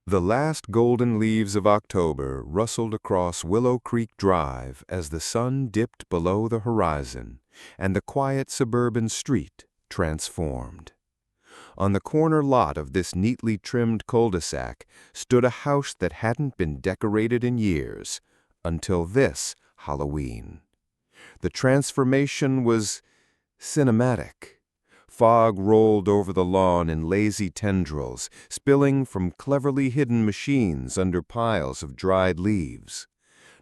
The last golden leaves of October rustled across Willow Creek Drive as the sun dipped below the horizon and the quiet suburban street transformed. On the corner lot of this neatly trimmed cul-de-sac stood a house that hadn't been decorated in years, until this Halloween. The transformation was cinematic. Fog rolled over the lawn in lazy tendrils, spilling from cleverly hidden machines under piles of dried leaves.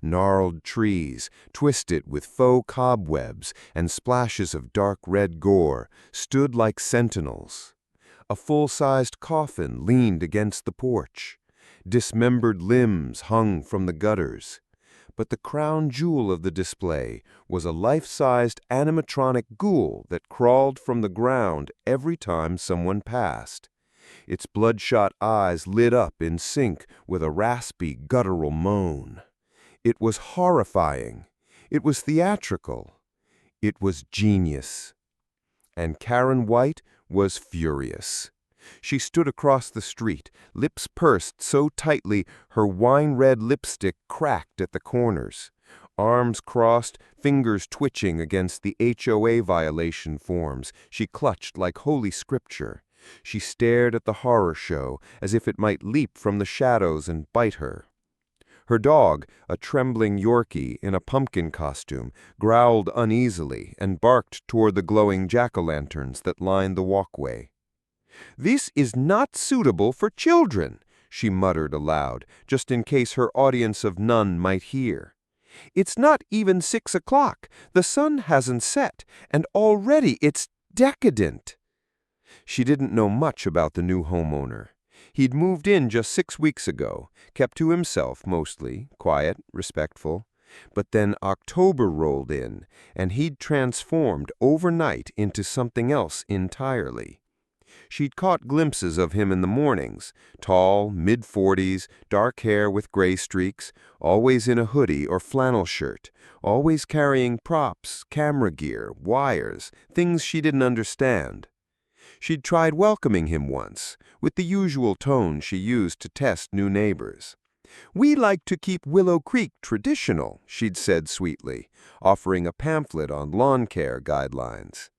Gnarled trees, twisted with faux cobwebs and splashes of dark red gore, stood like sentinels. A full-sized coffin leaned against the porch. Dismembered limbs hung from the gutters. But the crown jewel of the display was a life-sized animatronic ghoul that crawled from the ground every time someone passed. Its bloodshot eyes lit up in sync with a raspy, guttural moan. It was horrifying. It was theatrical. It was genius. And Karen White was furious. She stood across the street, lips pursed so tightly her wine-red lipstick cracked at the corners. Arms crossed, fingers twitching against the HOA violation forms she clutched like holy scripture. She stared at the horror show as if it might leap from the shadows and bite her. Her dog, a trembling Yorkie in a pumpkin costume, growled uneasily and barked toward the glowing jack-o'-lanterns that lined the walkway. "This is not suitable for children," she muttered aloud, just in case her audience of none might hear. "It's not even 6 o'clock. The sun hasn't set, and already it's decadent." She didn't know much about the new homeowner. He'd moved in just 6 weeks ago, kept to himself mostly, quiet, respectful. But then October rolled in, and he'd transformed overnight into something else entirely. She'd caught glimpses of him in the mornings, tall, mid-40s, dark hair with gray streaks, always in a hoodie or flannel shirt, always carrying props, camera gear, wires, things she didn't understand. She'd tried welcoming him once, with the usual tone she used to test new neighbors. "We like to keep Willow Creek traditional," she'd said sweetly, offering a pamphlet on lawn care guidelines.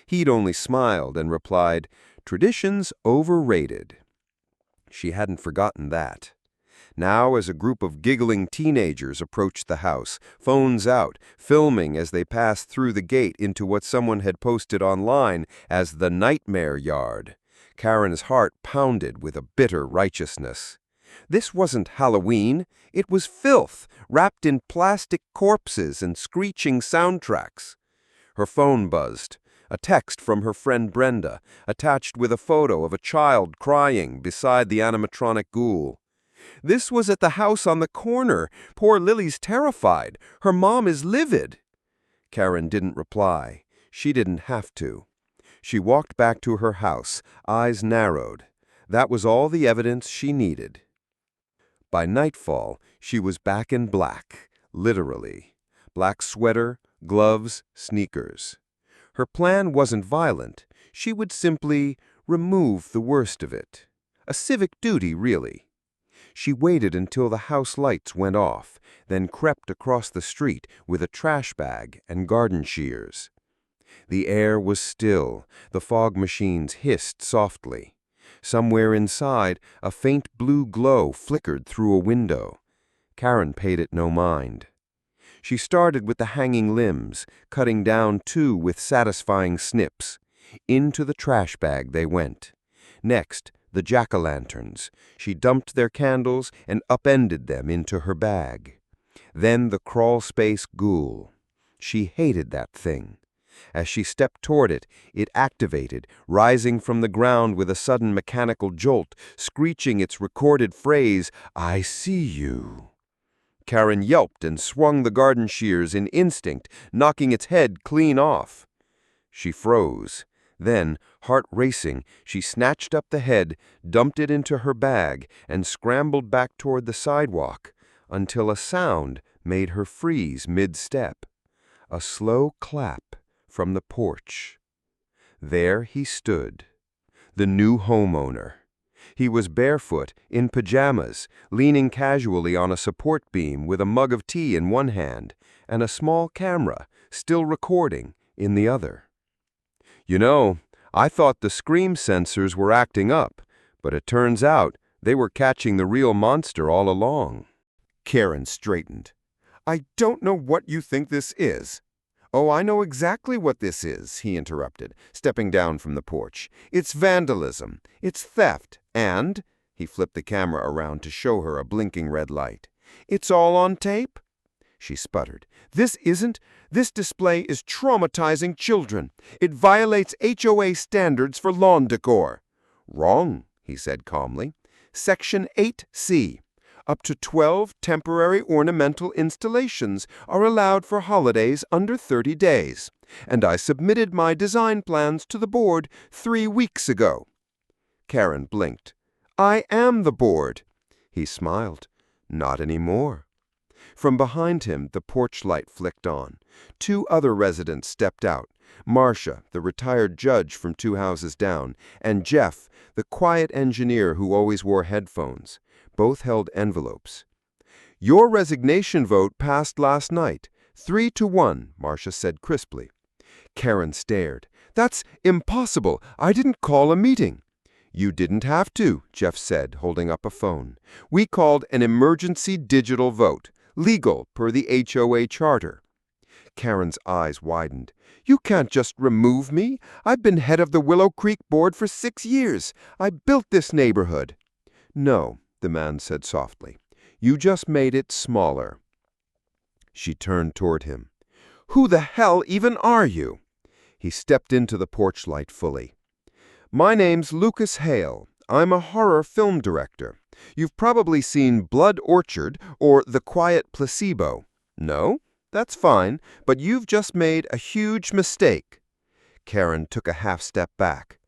He'd only smiled and replied, "Tradition's overrated." She hadn't forgotten that. Now, as a group of giggling teenagers approached the house, phones out, filming as they passed through the gate into what someone had posted online as the Nightmare Yard, Karen's heart pounded with a bitter righteousness. This wasn't Halloween. It was filth, wrapped in plastic corpses and screeching soundtracks. Her phone buzzed. A text from her friend Brenda, attached with a photo of a child crying beside the animatronic ghoul. "This was at the house on the corner. Poor Lily's terrified. Her mom is livid." Karen didn't reply. She didn't have to. She walked back to her house, eyes narrowed. That was all the evidence she needed. By nightfall, she was back in black, literally. Black sweater, gloves, sneakers. Her plan wasn't violent. She would simply remove the worst of it. A civic duty, really. She waited until the house lights went off, then crept across the street with a trash bag and garden shears. The air was still. The fog machines hissed softly. Somewhere inside, a faint blue glow flickered through a window. Karen paid it no mind. She started with the hanging limbs, cutting down 2 with satisfying snips. Into the trash bag they went. Next, the jack-o'-lanterns. She dumped their candles and upended them into her bag. Then the crawl-space ghoul. She hated that thing. As she stepped toward it, it activated, rising from the ground with a sudden mechanical jolt, screeching its recorded phrase, "I see you." Karen yelped and swung the garden shears in instinct, knocking its head clean off. She froze. Then, heart racing, she snatched up the head, dumped it into her bag, and scrambled back toward the sidewalk, until a sound made her freeze mid-step. A slow clap from the porch. There he stood, the new homeowner. He was barefoot, in pajamas, leaning casually on a support beam with a mug of tea in one hand and a small camera, still recording, in the other. "You know, I thought the scream sensors were acting up, but it turns out they were catching the real monster all along." Karen straightened. "I don't know what you think this is." "Oh, I know exactly what this is," he interrupted, stepping down from the porch. "It's vandalism. It's theft. And—" he flipped the camera around to show her a blinking red light. "It's all on tape?" She sputtered. This display is traumatizing children. It violates HOA standards for lawn decor." "Wrong," he said calmly. "Section 8C. Up to 12 temporary ornamental installations are allowed for holidays under 30 days. And I submitted my design plans to the board 3 weeks ago." Karen blinked. "I am the board." He smiled. "Not anymore." From behind him, the porch light flicked on. 2 other residents stepped out. Marcia, the retired judge from 2 houses down, and Jeff, the quiet engineer who always wore headphones. Both held envelopes. "Your resignation vote passed last night. 3-1, Marcia said crisply. Karen stared. "That's impossible. I didn't call a meeting." "You didn't have to," Jeff said, holding up a phone. "We called an emergency digital vote. Legal per the HOA charter." Karen's eyes widened. "You can't just remove me. I've been head of the Willow Creek board for 6 years. I built this neighborhood." "No," the man said softly. "You just made it smaller." She turned toward him. "Who the hell even are you?" He stepped into the porch light fully. "My name's Lucas Hale. I'm a horror film director. You've probably seen Blood Orchard or The Quiet Placebo. No? That's fine, but you've just made a huge mistake." Karen took a half step back.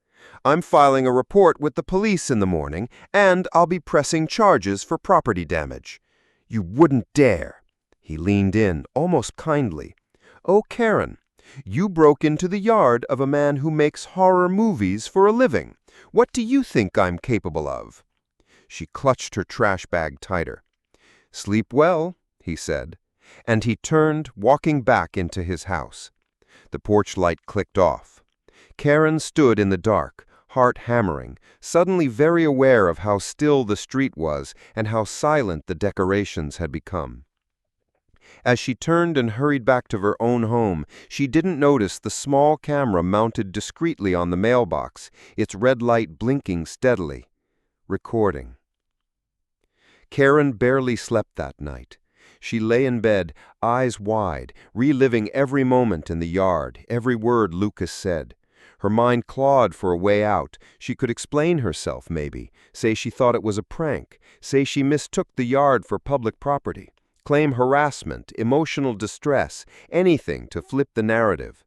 "I'm filing a report with the police in the morning, and I'll be pressing charges for property damage." "You wouldn't dare." He leaned in, almost kindly. "Oh, Karen, you broke into the yard of a man who makes horror movies for a living. What do you think I'm capable of?" She clutched her trash bag tighter. "Sleep well," he said, and he turned, walking back into his house. The porch light clicked off. Karen stood in the dark, heart hammering, suddenly very aware of how still the street was and how silent the decorations had become. As she turned and hurried back to her own home, she didn't notice the small camera mounted discreetly on the mailbox, its red light blinking steadily. Recording. Karen barely slept that night. She lay in bed, eyes wide, reliving every moment in the yard, every word Lucas said. Her mind clawed for a way out. She could explain herself, maybe, say she thought it was a prank, say she mistook the yard for public property, claim harassment, emotional distress, anything to flip the narrative.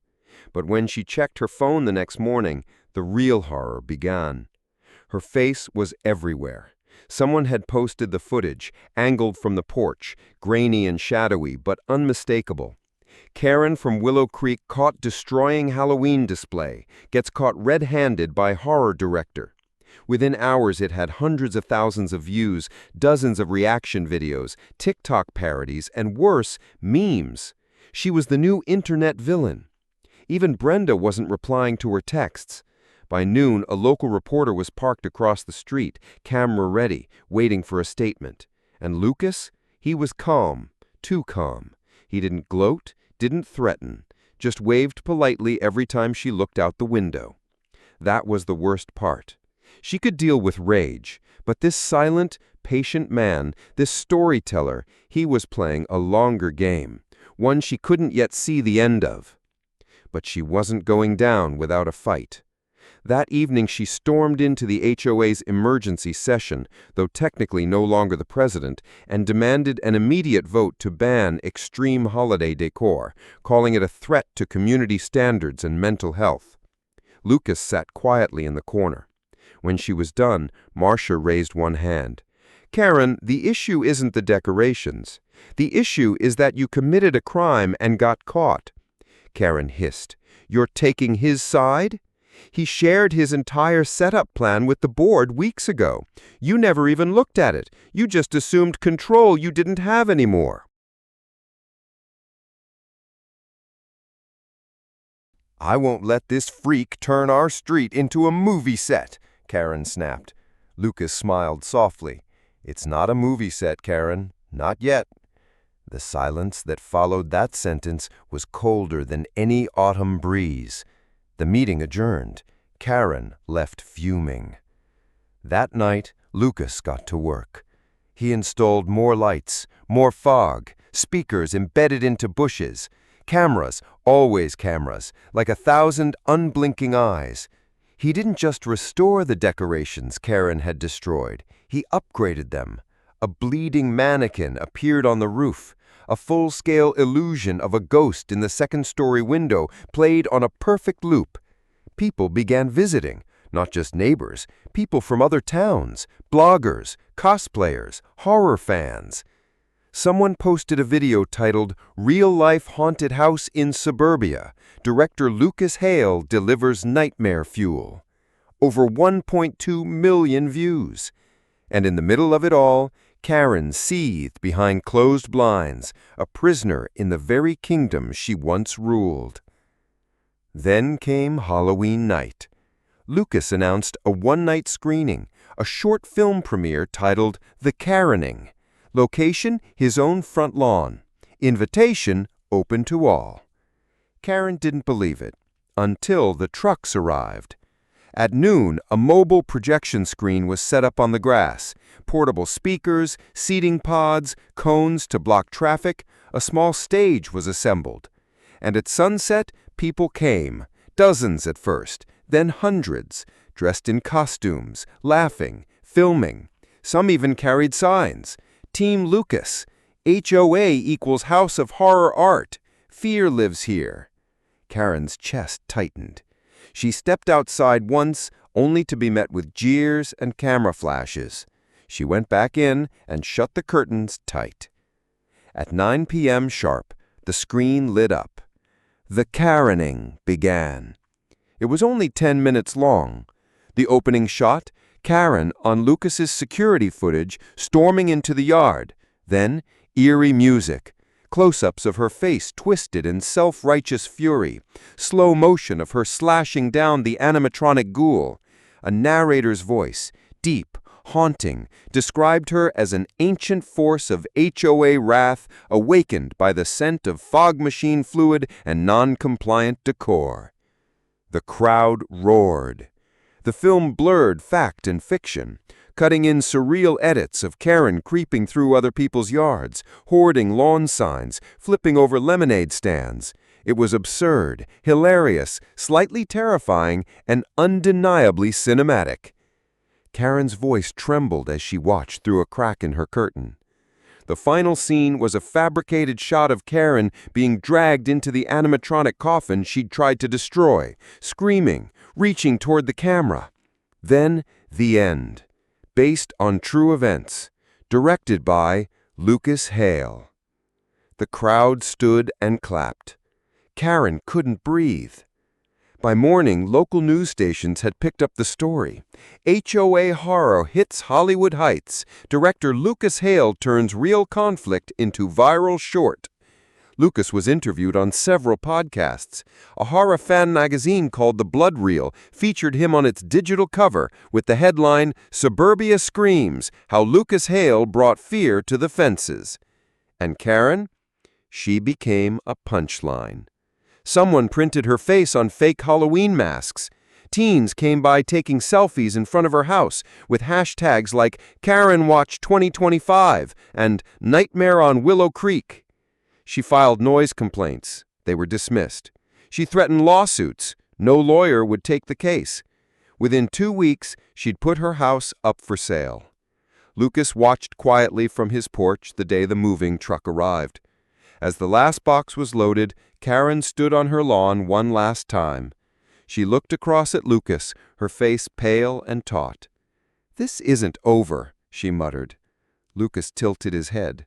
But when she checked her phone the next morning, the real horror began. Her face was everywhere. Someone had posted the footage, angled from the porch, grainy and shadowy, but unmistakable. Karen from Willow Creek caught destroying Halloween display, gets caught red-handed by horror director. Within hours it had hundreds of thousands of views, dozens of reaction videos, TikTok parodies, and worse, memes. She was the new internet villain. Even Brenda wasn't replying to her texts. By noon, a local reporter was parked across the street, camera ready, waiting for a statement. And Lucas? He was calm, too calm. He didn't gloat, didn't threaten, just waved politely every time she looked out the window. That was the worst part. She could deal with rage, but this silent, patient man, this storyteller, he was playing a longer game, one she couldn't yet see the end of. But she wasn't going down without a fight. That evening she stormed into the HOA's emergency session, though technically no longer the president, and demanded an immediate vote to ban extreme holiday decor, calling it a threat to community standards and mental health. Lucas sat quietly in the corner. When she was done, Marcia raised one hand. "Karen, the issue isn't the decorations. The issue is that you committed a crime and got caught." Karen hissed. "You're taking his side?" He shared his entire setup plan with the board weeks ago. You never even looked at it. You just assumed control you didn't have anymore. I won't let this freak turn our street into a movie set, Karen snapped. Lucas smiled softly. It's not a movie set, Karen. Not yet. The silence that followed that sentence was colder than any autumn breeze. The meeting adjourned. Karen left fuming. That night, Lucas got to work. He installed more lights, more fog, speakers embedded into bushes, cameras, always cameras, like 1,000 unblinking eyes. He didn't just restore the decorations Karen had destroyed, he upgraded them. A bleeding mannequin appeared on the roof. A full-scale illusion of a ghost in the second-story window played on a perfect loop. People began visiting, not just neighbors, people from other towns, bloggers, cosplayers, horror fans. Someone posted a video titled "Real Life Haunted House in Suburbia. Director Lucas Hale delivers nightmare fuel." Over 1.2 million views. And in the middle of it all, Karen seethed behind closed blinds, a prisoner in the very kingdom she once ruled. Then came Halloween night. Lucas announced a one-night screening, a short film premiere titled The Karening. Location, his own front lawn. Invitation, open to all. Karen didn't believe it, until the trucks arrived. At noon, a mobile projection screen was set up on the grass. Portable speakers, seating pods, cones to block traffic, a small stage was assembled. And at sunset, people came, dozens at first, then hundreds, dressed in costumes, laughing, filming. Some even carried signs. Team Lucas, HOA equals House of Horror Art. Fear lives here. Karen's chest tightened. She stepped outside once, only to be met with jeers and camera flashes. She went back in and shut the curtains tight. At 9 p.m. sharp, the screen lit up. The Karening began. It was only 10 minutes long. The opening shot, Karen on Lucas's security footage storming into the yard. Then, eerie music. Close-ups of her face twisted in self-righteous fury. Slow motion of her slashing down the animatronic ghoul. A narrator's voice, deep, haunting, described her as an ancient force of HOA wrath awakened by the scent of fog machine fluid and non-compliant decor. The crowd roared. The film blurred fact and fiction, cutting in surreal edits of Karen creeping through other people's yards, hoarding lawn signs, flipping over lemonade stands. It was absurd, hilarious, slightly terrifying, and undeniably cinematic. Karen's voice trembled as she watched through a crack in her curtain. The final scene was a fabricated shot of Karen being dragged into the animatronic coffin she'd tried to destroy, screaming, reaching toward the camera. Then, the end. Based on true events. Directed by Lucas Hale. The crowd stood and clapped. Karen couldn't breathe. By morning, local news stations had picked up the story. HOA horror hits Hollywood heights. Director Lucas Hale turns real conflict into viral short. Lucas was interviewed on several podcasts. A horror fan magazine called The Blood Reel featured him on its digital cover with the headline, "Suburbia Screams, How Lucas Hale Brought Fear to the Fences." And Karen? She became a punchline. Someone printed her face on fake Halloween masks. Teens came by taking selfies in front of her house with hashtags like Karen Watch 2025 and Nightmare on Willow Creek. She filed noise complaints. They were dismissed. She threatened lawsuits. No lawyer would take the case. Within 2 weeks, she'd put her house up for sale. Lucas watched quietly from his porch the day the moving truck arrived. As the last box was loaded, Karen stood on her lawn one last time. She looked across at Lucas, her face pale and taut. "This isn't over," she muttered. Lucas tilted his head.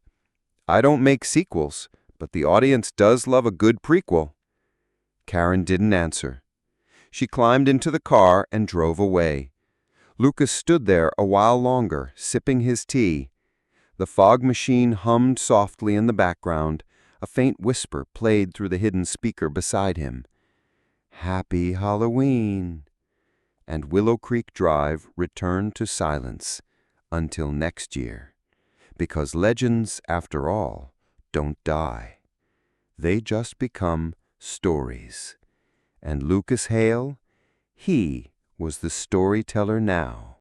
"I don't make sequels, but the audience does love a good prequel." Karen didn't answer. She climbed into the car and drove away. Lucas stood there a while longer, sipping his tea. The fog machine hummed softly in the background. A faint whisper played through the hidden speaker beside him. "Happy Halloween." And Willow Creek Drive returned to silence until next year. Because legends, after all, don't die. They just become stories. And Lucas Hale, he was the storyteller now.